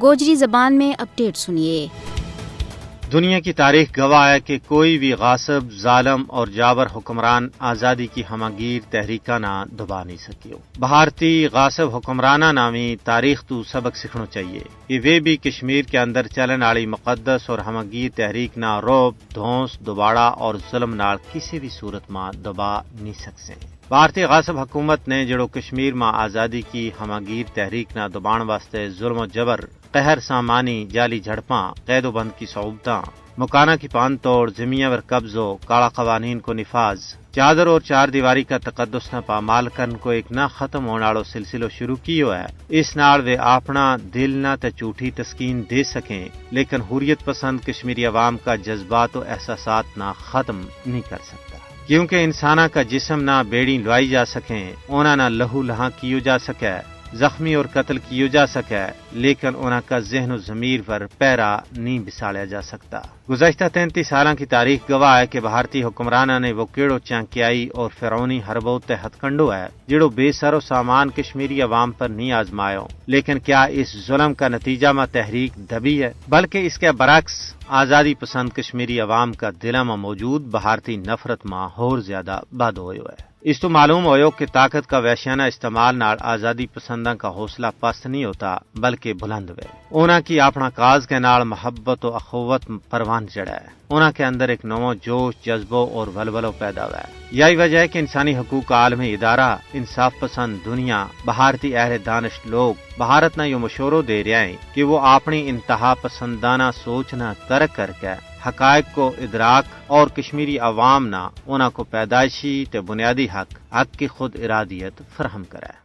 گوجری زبان میں اپڈیٹ سنیے۔ دنیا کی تاریخ گواہ ہے کہ کوئی بھی غاصب، ظالم اور جابر حکمران آزادی کی ہمگیر تحریکہ نہ دبا نہیں سکیو۔ بھارتی غاصب حکمرانہ نامی تاریخ تو سبق سکھنو چاہیے کہ وہ بھی کشمیر کے اندر چلن والی مقدس اور ہمگیر تحریک نہ روب، دھونس، دباڑا اور ظلم نال کسی بھی صورت میں دبا نہیں سکتے۔ بھارتی غاصب حکومت نے جڑو کشمیر میں آزادی کی ہمگیر تحریک نہ دبان واسطے ظلم و جبر، قہر سامانی، جعلی جھڑپاں، قید و بند کی صعوبتاں، مکانہ کی پان توڑ، زمین پر قبضوں، کالا قوانین کو نفاذ، چادر اور چار دیواری کا تقدس نہ پامال کرن کو ایک نہ ختم ہونے والو سلسلہ شروع کیو ہے۔ اس نال وہ اپنا دل نہ تے جھوٹی تسکین دے سکیں، لیکن حریت پسند کشمیری عوام کا جذبات و احساسات نہ ختم نہیں کر سکتا، کیونکہ انسانہ کا جسم نہ بیڑی لوائی جا سکیں، اونا نہ لہو لہاں کیو جا سکے، زخمی اور قتل کیو جا سکے، لیکن اونا کا ذہن و ضمیر پر پیرا نہیں بساڑیا جا سکتا۔ گزشتہ 33 سالاں کی تاریخ گواہ ہے کہ بھارتی حکمرانہ نے وہ کیڑو چانکیائی اور فرعونی حربوں تحت کنڈو ہے جڑو بے سر و سامان کشمیری عوام پر نہیں آزمایو، لیکن کیا اس ظلم کا نتیجہ میں تحریک دبی ہے؟ بلکہ اس کے برعکس آزادی پسند کشمیری عوام کا دل میں موجود بھارتی نفرت میں اور زیادہ بد ہوئے ہے۔ اس تو معلوم ہوئے کہ طاقت کا وحشیانہ استعمال نال آزادی پسنداں کا حوصلہ پست نہیں ہوتا بلکہ بلند ہوئے۔ اونا کی اپنا کاز کے نال محبت و اخوت پروان چڑھا ہے، اونا کے اندر ایک نو جوش، جذبوں اور ولولو پیدا ہوا ہے۔ یہی وجہ ہے کہ انسانی حقوق کا عالمی ادارہ، انصاف پسند دنیا، بھارتی اہل دانش لوگ بھارت نہ یہ مشورہ دے رہے ہیں کہ وہ اپنی انتہا پسندانہ سوچنا ترک کر کے حقائق کو ادراک اور کشمیری عوام نہ اونا کو پیدائشی تے بنیادی حق کی خود ارادیت فراہم کرے۔